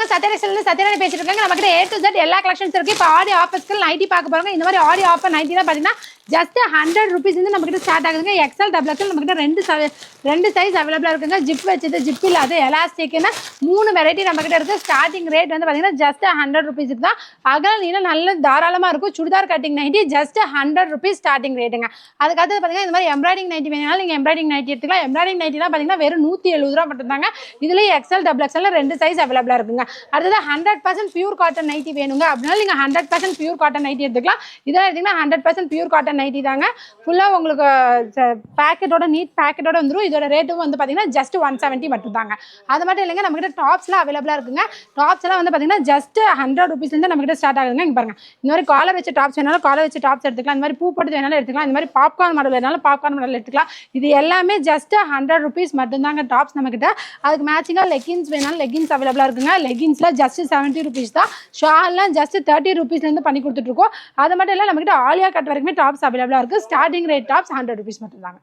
வணக்கங்க சத்யராணி பேசிட்டு இருக்காங்க. நம்ம கிட்ட A to Z எல்லா கலெக்ஷன்ஸ் இருக்கு. இப்போ ஆடி ஆஃபர்ஸ்க்கு நைட்டி பார்க்க போறாங்க. இந்த மாதிரி ஆடி ஆஃபர் நைட்டி தான் பாத்தீங்கன்னா ஜஸ்ட் 100 rupees வந்து நம்ம கிட்ட ஸ்டார்ட் ஆகுதுங்க. எக்ஸ்எல் டபுள் எக்ஸ்எல் நம்ம கிட்ட ரெண்டு சைஸ் அவைலபிளா இருக்குங்க. ஜிப் வச்சது ஜிப் இல்லாத எலாஸ்டிக்னா 3 வெரைட்டி நம்ம கிட்ட இருக்கு. ஸ்டார்டிங் ரேட் வந்து பாத்தீங்கன்னா ஜஸ்ட் 100 rupees தான். அகல நீளம் நல்ல தாராளமா இருக்கும். Churidar cutting nighty just 100 rupees starting ரேட்டுங்க. அதுக்கு அடுத்து பாத்தீங்கன்னா இந்த மாதிரி எம்ப்ராய்டிங் நைட்டி வேணாலும் நீங்க எம்ப்ராய்டிங் நைட்டி எடுத்துக்கலாம். எம்ப்ராய்டிங் நைட்டி தான் பாத்தீங்கன்னா வெறும் 170 ரூபாய் மட்டும் தாங்க. இதுலயே எக்ஸ்எல் டபுள் எக்ஸ்எல் ரெண்டு சைஸ் அவைலபிளா இருக்குங்க. அடுத்தது 100% பியூர் காட்டன் நைட்டி வேணுங்க அப்படின்னா நீங்க 100% பியூர் காட்டன் நைட்டி எடுத்துக்கலாம். இதெல்லாம் எடுத்தீங்கன்னா 100% பியூர் காட்டன் நைட்டி தாங்க. ஃபுல்லா உங்களுக்கு பேக்கெட்டோட நீட் பேக்கெட்டோட வந்துடும். இதோட ரேட்டும் வந்து பாத்தீங்கன்னா ஜஸ்ட் 170 மட்டும் தாங்க. அது மட்டும் இல்லைங்க, நம்ம கிட்ட டாப்ஸ்லாம் அவைலபிளா இருக்குங்க. டாப்ஸ் எல்லாம் வந்து பாத்தீங்கன்னா ஜஸ்ட் 100 rupees இருந்து நம்ம கிட்ட ஸ்டார்ட் ஆகுதுங்க. இங்க பாருங்க, இந்த மாதிரி காலர் வச்ச டாப்ஸ் வேணாலும் காலர் வச்ச டாப்ஸ் எடுத்துக்கலாம். இந்த மாதிரி பூ போட்டு வேணாலும் எடுத்துக்கலாம். இந்த மாதிரி பாப்கார்ன் மாடல் வேணாலும் பாப்கார்ன் மாடல் எடுத்துக்கலாம். இது எல்லாமே ஜஸ்ட் 100 rupees மட்டும் தாங்க டாப்ஸ் நம்ம கிட்ட. அதுக்கு மேட்சிங்கா லெகின்ஸ் வேணாலும் லெகின்ஸ் அவைலபிளா இருக்குங்க. லெகின்ஸ்ல ஜஸ்ட் 70 rupees தான். ஷால்லாம் ஜஸ்ட் 30 rupees இருந்து பண்ணி கொடுத்துட்டு இருக்கோம். அது மட்டும் இல்ல நம்ம கிட்ட ஆலியா கட் வரைக்குமே டாப்ஸ் அவைலபிளா இருக்கு. ஸ்டார்டிங் ரேட் டாப்ஸ் 100 rupees மட்டும் தாங்க.